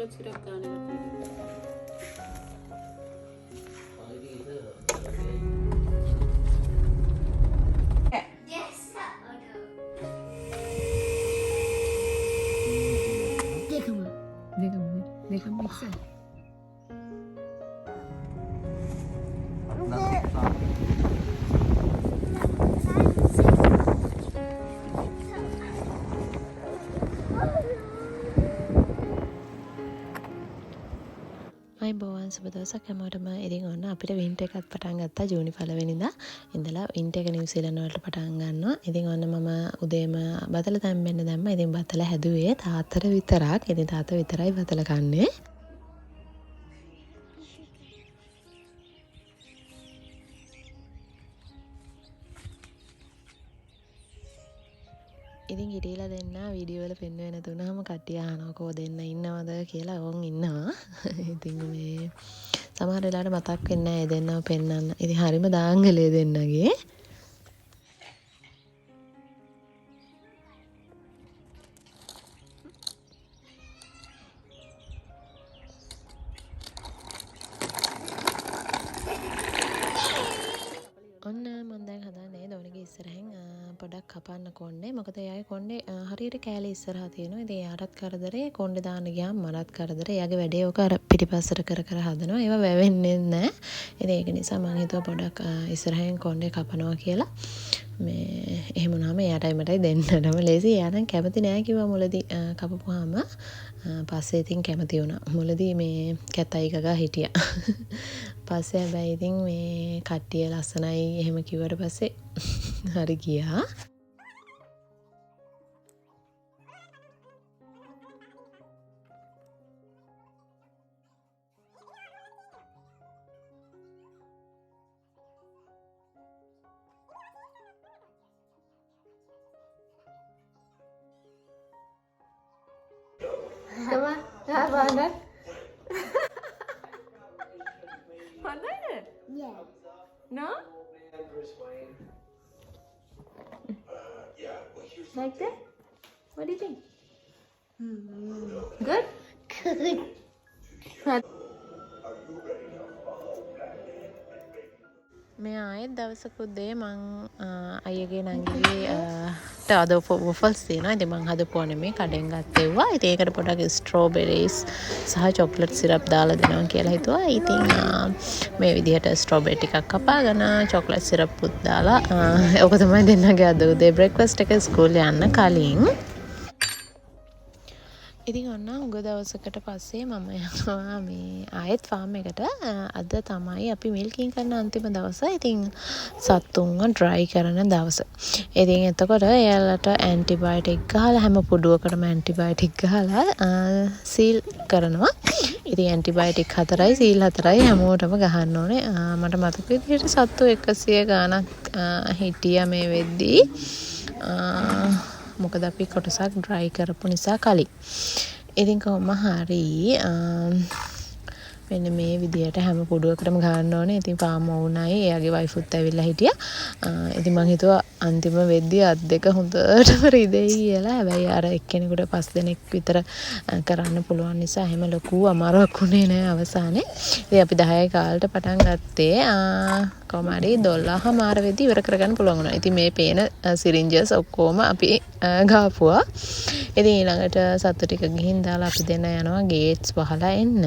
chocolate syrup ගන්න Dekam mixer. අයිබෝවන් සුබ දවසක් හැමෝටම. ඉතින් ඔන්න අපිට වින්ටර් එකත් පටන් ගත්තා ජූනි 1 වෙනිදා. ඉඳලා වින්ටර් එක නිව්සීලන්ත වලට පටන් ගන්නවා. ඉතින් ඔන්න මම උදේම බතල තැම්බෙන්න දැම්මා. ඉතින් බතල හැදුවේ තාත්තට විතරක්. ඉතින් තාත්තා විතරයි බතල කන්නේ. ඉතින් හිටීලා දෙන්න වීඩියෝ වල පෙන්වෙන්නේ නැතුනම කට්ටිය අහනවා කෝ දෙන්න ඉන්නවද කියලා. ඕන් ඉන්නවා. ඉතින් මේ සමහර වෙලාවට මතක් වෙන්නේ නැහැ දෙන්නව පෙන්නන්න. ඉතින් හරිම දාංගලේ දෙන්නගේ. ඔන්න මම දැන් හදන්නේ දොණිගේ ඉස්සරහින් පොඩක් කපන්න කොණ්ඩේ. මොකද එයාගේ කොණ්ඩේ හරියට කෑලි ඉස්සරහා තියෙනවා. ඉතින් එයාටත් කරදරේ කොණ්ඩේ දාන්න ගියාම මටත් කරදරේ. එයාගේ වැඩේ ඔක අර පිටිපස්සට කර හදනවා. ඒවා වැවෙන්නේ නැහැ. ඉතින් ඒක නිසා මම හිතුවා පොඩක් ඉස්සරහින් කොණ්ඩේ කපනවා කියලා. මේ එහෙම වුණාම එයාටයි මටයි දෙන්නටම ලේසි. එයා නම් කැමති නෑ කිව්වා මුලදී කපපුවාම. පස්සේ ඉතින් කැමති වුණා. මුලදී මේ කැතයි ගගා හිටියා. පස්සේ හැබැයි ඉතින් මේ කට්ටිය ලස්සනයි එහෙම කිව්වට පස්සේ හරි ගියා. Come on. Have fun. Yeah. No? Like that? What do you think? Good? Good. මේ ආයෙත් දවසක උදේ මං අයියගේ නංගිගේ අද වොෆල්ස් තියෙනවා. ඉතින් මං හදපුවා නෙමෙයි කඩෙන් ගත්තේවා. ඉතින් ඒකට පොඩක් ස්ට්‍රෝබෙරිස් සහ චොක්ලට් සිරප් දාලා දෙනවා කියලා හිතුවා. ඉතින් මේ විදිහට ස්ට්‍රෝබෙරි ටිකක් කපාගෙන චොක්ලට් සිරප් උත් දාලා ඔක තමයි දෙන්නගේ අද උදේ බ්‍රෙක්ෆාස්ට් එක ස්කූල් යන්න කලින්. ඉතින් ඔන්න උග දවසකට පස්සේ මම යනවා මේ ආයෙත් ෆාම් එකට. අද තමයි අපි මිල්කින් කරන අන්තිම දවස. ඉතින් සත්තුන්ව ඩ්‍රයි කරන දවස. ඉතින් එතකොට එයාලට ඇන්ටිබයොටික් ගහලා හැම පුඩුවකටම ඇන්ටිබයොටික් ගහලා සීල් කරනවා. ඉතින් ඇන්ටිබයොටික් 4යි සීල් 4යි හැමෝටම ගහන්න ඕනේ. මට මතක විදිහට සත්තු 100 ගාණක් හිටියා මේ වෙද්දී. මොකද අපි කොටසක් ඩ්‍රයි කරපු නිසා කලින්. ඉතින් කොහොම හරි මෙන්න මේ විදියට හැම පුඩුවකටම ගන්න ඕනේ. ඉතින් පාම වුණයි එයාගේ වයිෆුත් ඇවිල්ලා හිටියා. ඉතින් මං හිතුවා අන්තිම වෙද්දී අත් දෙක හොඳටම රිදෙයි කියලා. හැබැයි අර එක්කෙනෙකුට 5 දෙනෙක් විතර කරන්න පුළුවන් නිසා එහෙම ලොකු අමාරුවක් වුණේ නෑ අවසානයේ. ඉතින් අපි 10යි කාලට පටන් ගත්තේ කොහොම හරි 12:00 වෙද්දී ඉවර කරගන්න පුළුවන් වුණා. ඉතින් මේ පේන සිරින්ජස් ඔක්කොම අපි ගාපුවා. ඉතින් ඊළඟට සත්තු ටික ගිහින් දාලා අපි දෙන්න යනවා ගේට්ස් වහලා එන්න.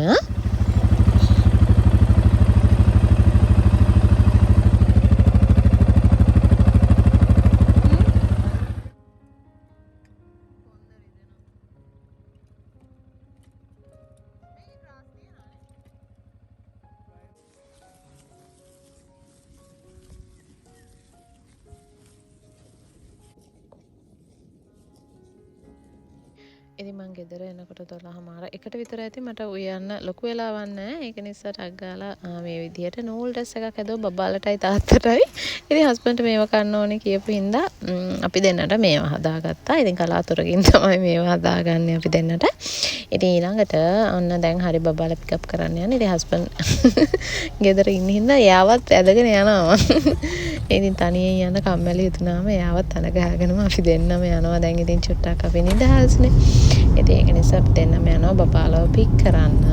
ඉතින් මං ගෙදර එනකොට 12:00 එකට විතර ඇති. මට උයන්න ලොකු වෙලාවක් නැහැ. ඒක නිසා ටක් ගාලා මේ විදියට නූල් ඩ්‍රෙස් එකක් හැදුවා බබාලටයි තාත්තටයි. ඉතින් හස්බන්ඩ් මේව කන්න ඕනේ කියපු හින්දා අපි දෙන්නට මේව හදාගත්තා. ඉතින් කලාතුරකින් තමයි මේව හදාගන්නේ අපි දෙන්නට. ඉතින් ඊළඟට ඔන්න දැන් හරි බබාලා පිකප් කරන්න යන්නේ. ඉතින් හස්බන්ඩ් ගෙදර ඉන්න හින්දා එයාවත් ඇදගෙන යනවා. ඉතින් තනියෙන් යන කම්මැලි හිතුනාම එයාවත් අන ගහගෙනම අපි දෙන්නම යනවා. දැන් ඉතින් චුට්ටක් අපි නිදහස්නේ. ඉතින් ඒක නිසා අපි දෙන්නම යනවා බබාලව පික් කරන්න.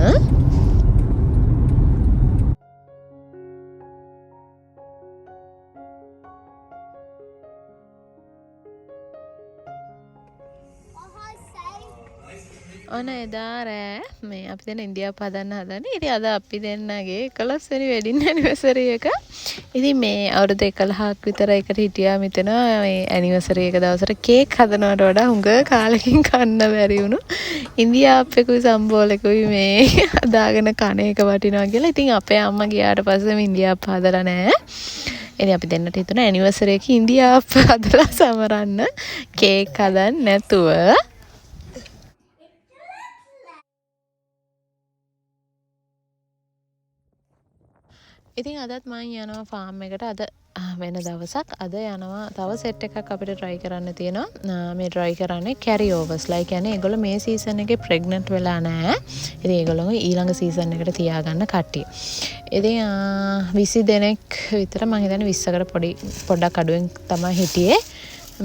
ඔන්න එදා රෑ මේ අපි දැන් ඉන්දියාව හදන්න හදන්නේ. ඉතින් අද අපි දෙන්නගේ 11 වෙනි වෙඩින් ඇනිවර්සරි එක. ඉතින් මේ අවුරුදු 11ක් විතර එකට හිටියා මෙතන මේ ඇනිවර්සරි එක දවසට කේක් හදනවට වඩා හුඟ කාලෙකින් කන්න බැරි වුණු. ඉන්දියාප්පෙකුයි සම්බෝලෙකුයි මේ හදාගෙන කන එක වටිනවා කියලා. ඉතින් අපේ අම්මා ගියාට පස්සේ මේ ඉන්දියාප්ප හදලා නැහැ. ඉතින් අපි දෙන්නට හිතුණා ඇනිවර්සරි එකේ ඉන්දියාප්ප හදලා සමරන්න කේක් හදන්න නැතුව. ඉතින් අදත් මම යනවා ෆාම් එකට. අද වෙන දවසක්. අද යනවා තව සෙට් එකක් අපිට try කරන්න තියෙනවා. මේ try කරන්නේ carry overs. like කියන්නේ ඒගොල්ලෝ මේ සීසන් එකේ pregnant වෙලා නැහැ. ඉතින් ඒගොල්ලෝ ඊළඟ සීසන් එකට තියාගන්න කට්ටිය. ඉතින් 20 දෙනෙක් විතර මම හිතන්නේ 20කට පොඩ්ඩක් අඩුවෙන් තමයි හිටියේ.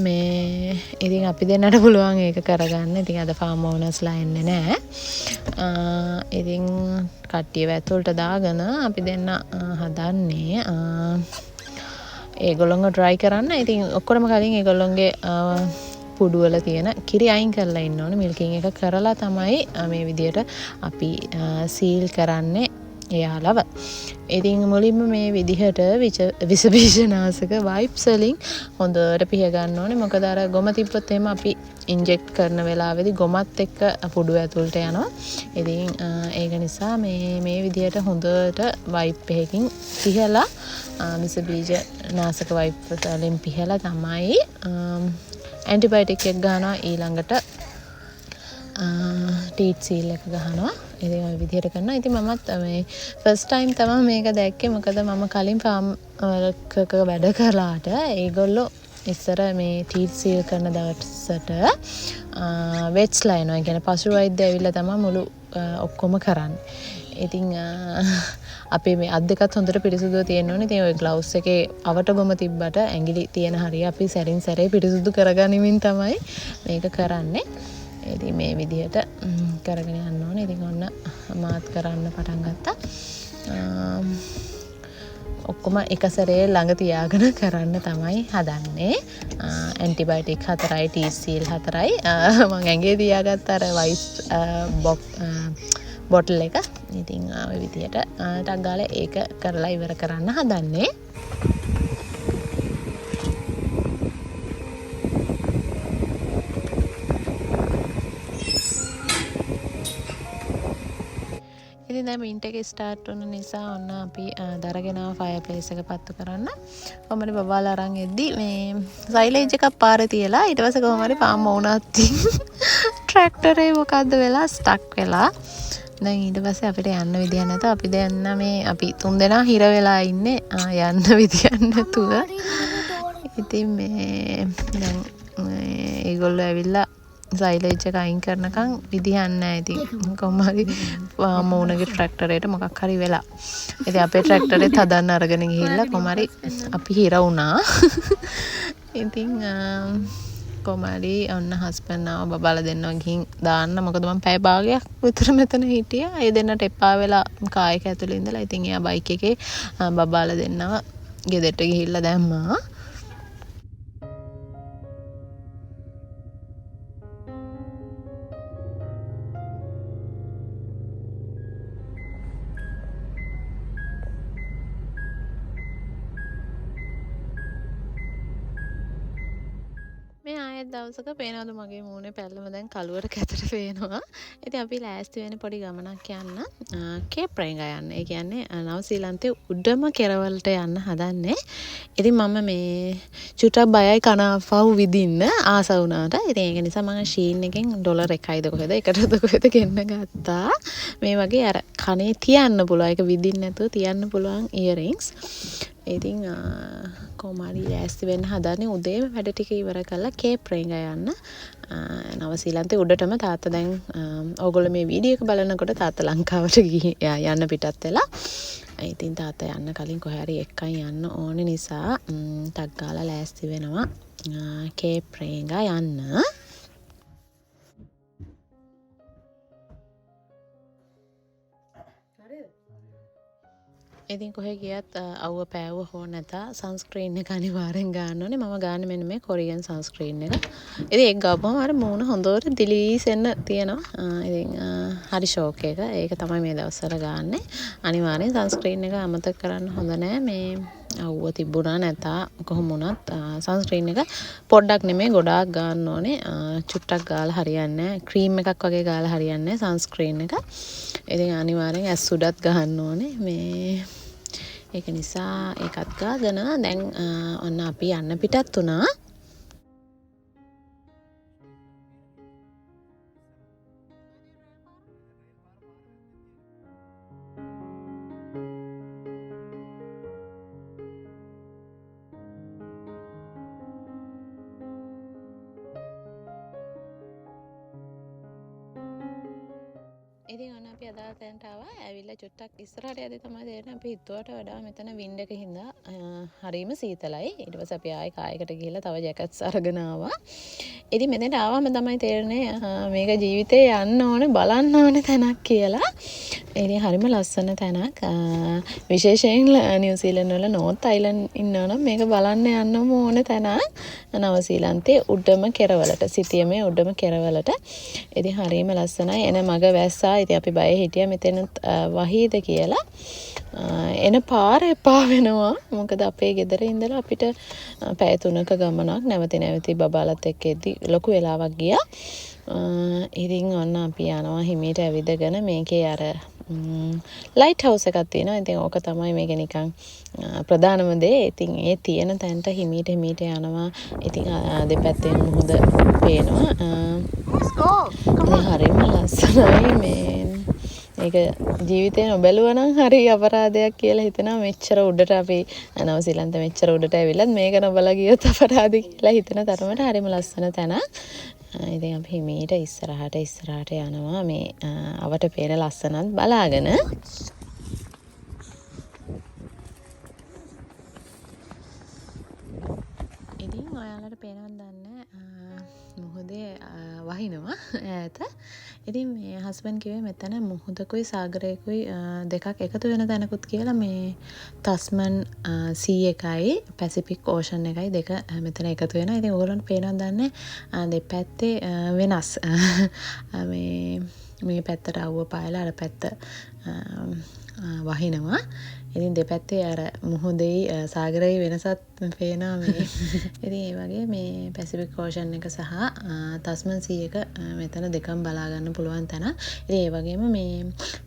මේ ඉතින් අපි දෙන්නට පුළුවන් ඒක කරගන්න. ඉතින් අද ෆාම් ඕනර්ස්ලා එන්නේ නැහැ. ඉතින් කට්ටිය වැතුලට දාගෙන අපි දෙන්න හදන්නේ ඒගොල්ලොන්ව try කරන්න. ඉතින් ඔක්කොම කලින් ඒගොල්ලොන්ගේ පුඩු වල තියෙන කිරි අයින් කරලා ඉන්න ඕනේ. මිල්කින් එක කරලා තමයි මේ විදියට අපි සීල් කරන්නේ එයාලව. ඉතින් මුලින්ම මේ විදිහට විස බීජනාශක වයිප්ස් වලින් හොඳට පිහ ගන්න ඕනේ. මොකද අර ගොම තිබ්බොත් එහෙම අපි ඉන්ජෙක්ට් කරන වෙලාවේදී ගොමත් එක්ක පුඩු ඇතුළට යනවා. ඉතින් ඒක නිසා මේ විදිහට හොඳට වයිප් එකකින් පිහලා විස බීජනාශක වයිප් වලින් පිහලා තමයි ඇන්ටිබයොටික් එක ගන්නවා. ඊළඟට ටීට් සීල් එක ගහනවා. ඉතින් ඔය විදිහට කරනවා. ඉතින් මමත් මේ ෆස්ට් ටයිම් තමයි මේක දැක්කේ. මොකද මම කලින් ෆාම් එකක වැඩ කළාට ඒගොල්ලෝ ඉස්සර මේ ටීට් සීල් කරන දවසට වෙට්ස්ලා එනවා. ඒ කියන්නේ පශු වෛද්‍ය ඇවිල්ලා තමයි මුළු ඔක්කොම කරන්නේ. ඉතින් අපේ මේ අත් දෙකත් හොඳට පිරිසුදුව තියෙන්න ඕනේ. ඉතින් ඔය ග්ලව්ස් එකේ අවට ගොම තිබ්බට ඇඟිලි තියෙන හරිය අපි සැරින් සැරේ පිරිසුදු කරගනිමින් තමයි මේක කරන්නේ. ඉතින් මේ විදිහට කරගෙන යන්න ඕනේ. ඉතින් ඔන්න මාත් කරන්න පටන් ගත්තා. ඔක්කොම එක සැරේ ළඟ තියාගෙන කරන්න තමයි හදන්නේ. ඇන්ටිබයොටික් 4යි ටීට් සීල් 4යි මම ඇඟේ තියාගත්ත අර වයිස් බොටල් එක. ඉතින් ඔය විදිහට ටක් ගාලා ඒක කරලා ඉවර කරන්න හදන්නේ. ඉතින් දැන් මින්ට් එක ස්ටාර්ට් වුණ නිසා ඔන්න අපි දරගෙන ෆයර් ප්ලේස් එක පත්තු කරන්න. කොහමද බබාලා අරන් එද්දි මේ සයිලේජ් එකක් පාරේ තියලා ඊට පස්සේ කොහම හරි පාම් වුණාත් ට්‍රැක්ටරේ මොකද්ද වෙලා ස්ටක් වෙලා. දැන් ඊට පස්සේ අපිට යන්න විදියක් නැත. අපි දැන් මේ අපි 3 දෙනා හිර වෙලා ඉන්නේ යන්න විදියක් නැතුව. ඉතින් මේ දැන් ඒගොල්ලෝ ඇවිල්ලා සයිලේජ් එක අයින් කරනකම් විදියක් නැහැ. ඉතින් කොහොම හරි මෝනගේ ට්‍රැක්ටරේට මොකක් හරි වෙලා. ඉතින් අපේ ට්‍රැක්ටරේත් හදන්න අරගෙන ගිහිල්ලා කොහොම හරි අපි හිර වුණා. ඉතින් කොහොම හරි ඔන්න හස්බන්ඩ් ආව බබාලා දෙන්නවා ගිහින් දාන්න. මොකද මම පැය භාගයක් විතර මෙතන හිටියා. ඒ දෙන්නට එපා වෙලා කායක ඇතුලේ ඉඳලා. ඉතින් එයා බයික් එකේ බබාලා දෙන්නව ගෙදරට ගිහිල්ලා දැම්මා. මේ ආයෙත් දවසක පේනවද මගේ මූණේ පැල්ලම දැන් කළුවර කැතට පේනවා. ඉතින් අපි ලෑස්ති වෙන පොඩි ගමනක් යන්න කේප් රේන්ගා යන්න. ඒ කියන්නේ නවසීලන්තයේ උඩම කෙරවලට යන්න හදන්නේ. ඉතින් මම මේ චුට්ටක් බයයි කනපව් විදින්න ආස වුණාට. ඉතින් ඒක නිසා මම ෂීන් එකෙන් ඩොලර් 1යිද කොහෙද 1ටද කොහෙද ගෙන්න ගත්තා. මේ වගේ අර කනේ තියන්න පුළුවන්. ඒක විදින්න නැතුව තියන්න පුළුවන් ඉයරින්ග්ස්. ඉතින් කොමාරි ලෑස්ති වෙන්න හදන්නේ උදේම වැඩ ටික ඉවර කරලා කේප් රේන්ගා යන්න. නවසීලන්තේ උඩටම තාත්තා දැන් ඕගොල්ලෝ මේ වීඩියෝ එක බලනකොට තාත්තා ලංකාවට යන්න පිටත් වෙලා. ඉතින් තාත්තා යන්න කලින් කොහේ හරි එක්කන් යන්න ඕනේ නිසා ටක් ගාලා ලෑස්ති වෙනවා කේප් රේගා යන්න. ඉතින් කොහෙ ගියත් අවුව පෑවුව හෝ නැත සන්ස්ක්‍රීන් එක අනිවාර්යෙන් ගන්න ඕනේ. මම ගන්න මෙන්න මේ කොරියන් සන්ස්ක්‍රීන් එක. ඉතින් ඒක ගාපුවම අර මූණ හොඳට දිලීසෙන්න තියෙනවා. ඉතින් හරි ෂෝක් එක. ඒක තමයි මේ දවස්වල ගන්නෙ. අනිවාර්යෙන් සන්ස්ක්‍රීන් එක අමතක කරන්න හොඳ නෑ. මේ අවුව තිබුණා නැත කොහොම වුණත් සන්ස්ක්‍රීන් එක පොඩ්ඩක් නෙමෙයි ගොඩාක් ගන්න ඕනේ. චුට්ටක් ගාලා හරියන්නේ නෑ. ක්‍රීම් එකක් වගේ ගාලා හරියන්නේ නෑ සන්ස්ක්‍රීන් එක. ඉතින් අනිවාර්යෙන් ඇස් උඩත් ගහන්න ඕනේ. මේ ඒක නිසා ඒකත් ගාගෙන දැන් ඔන්න අපි යන්න පිටත් වුණා. ඉතින් ඔන්න අපි අදාළ තැනට ආවා. ඇවිල්ලා චුට්ටක් ඉස්සරහට යද්දි තමයි තේරෙන්නේ අපි හිතුවට වඩා මෙතන වින්ඩ් එක හින්දා හරිම සීතලයි. ඊට පස්සේ අපි ආයෙ කායකට ගිහලා තව ජැකට්ස් අරගෙන ආවා. ඉතින් මෙතනට ආවම තමයි තේරෙන්නේ මේක ජීවිතේ යන්න ඕනේ බලන්න ඕනේ තැනක් කියලා. ඉතින් හරිම ලස්සන තැනක්. විශේෂයෙන් නිව්සීලන්ත වල නෝර්ත් අයිලන්ඩ් ඉන්නවනම් මේක බලන්න යන්නම ඕනේ තැනක්. නවසීලන්තේ උඩම කෙරවලට සිටියමේ උඩම කෙරවලට. ඉතින් හරිම ලස්සනයි. එන මග වැස්සා. ඉතින් අපි බය හිටියා මෙතන වහීද කියලා. එන පාර එපා වෙනවා. මොකද අපේ ගෙදර ඉඳලා අපිට පැය 3ක ගමනක් නැවති බබාලත් එක්ක එද්දි ලොකු වෙලාවක් ගියා. ඉතින් ඔන්න අපි යනවා හිමීට ඇවිදගෙන මේකේ අර ලයිට් හවුස් එකක් තියෙනවා. ඉතින් ඕක තමයි මේක නිකන් ප්‍රධානම දේ. ඉතින් ඒ තියෙන තැනට හිමීට යනවා. ඉතින් දෙපැත්තෙන් මුහුද පේනවා. ඉතින් හරිම ලස්සනයි මේ ඒක ජීවිතේ නොබැලුවා නම් හරි අපරාධයක් කියලා හිතෙනවා. මෙච්චර උඩට අපි නවසීලන්ත මෙච්චර උඩට ඇවිල්ලත් මේක නොබලා ගියොත් අපරාධ කියලා හිතෙන තරමට හරිම ලස්සන තැනක්. ඉතින් අපි හිමීට ඉස්සරහට යනවා මේ අවට පේන ලස්සනත් බලාගෙන. ඉතින් ඔයාලට පේනවද දන්නේ මුහුදේ වහිනවා ඈත. ඉතින් මේ හස්බන්ඩ් කිව්වේ මෙතන මුහුදකුයි සාගරයකුයි දෙකක් එකතු වෙන තැනකුත් කියලා. මේ තස්මන් සී එකයි පැසිෆික් ඕෂන් එකයි දෙක මෙතන එකතු වෙනවා. ඉතින් ඕගොල්ලන්ට පේනවද දන්නේ දෙපැත්තේ වෙනස්. මේ පැත්තට අවුව පායලා අර පැත්ත වහිනවා. ඉතින් දෙපැත්තේ අර මුහුදෙයි සාගරයේ වෙනසත් පේනවා මේ. ඉතින් ඒ වගේ මේ පැසිෆික් ඕෂන් එක සහ තස්මන් සී එක මෙතන දෙකම බලා ගන්න පුළුවන් තැන. ඉතින් ඒ වගේම මේ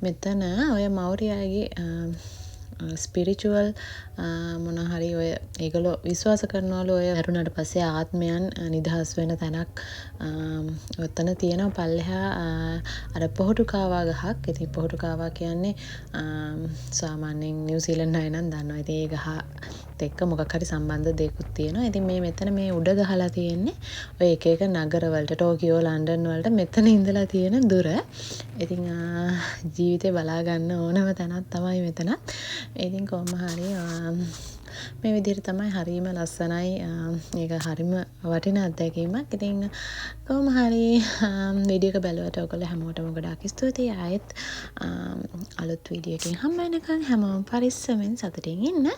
මෙතන ඔය මෞරියාගේ ස්පිරිචුවල් මොන හරි ඔය ඒගොල්ලෝ විශ්වාස කරනවලු ඔය මරුණට පස්සේ ආත්මයන් නිදහස් වෙන තැනක් ඔතන තියෙනවා පල්ලෙහා අර පොහොටුකාවා ගහක්. ඉතින් පොහොටුකාවා කියන්නේ සාමාන්‍යයෙන් නිව්සීලන්ත අය නම් දන්නවා. ඉතින් ඒ ගහත් එක්ක මොකක් හරි සම්බන්ධ දෙයක්ත් තියෙනවා. ඉතින් මේ මෙතන මේ උඩ ගහලා තියෙන්නේ ඔය එක නගරවලට ටෝකියෝ ලන්ඩන් වලට මෙතන ඉඳලා තියෙන දුර. ඉතින් ජීවිතේ බලා ගන්න ඕනම තැනක් තමයි මෙතන. ඉතින් කොහොම හරි මේ විදිහට තමයි හරිම ලස්සනයි. ඒක හරිම වටිනා අත්දැකීමක්. ඉතින් කොහොම හරි වීඩියෝ එක බැලුවට ඔයගොල්ලෝ හැමෝටම ගොඩාක් ස්තුතියි. ආයෙත් අලුත් වීඩියෝ එකකින් හම්බ වෙනකන් හැමෝම පරිස්සමෙන් සතුටින් ඉන්න.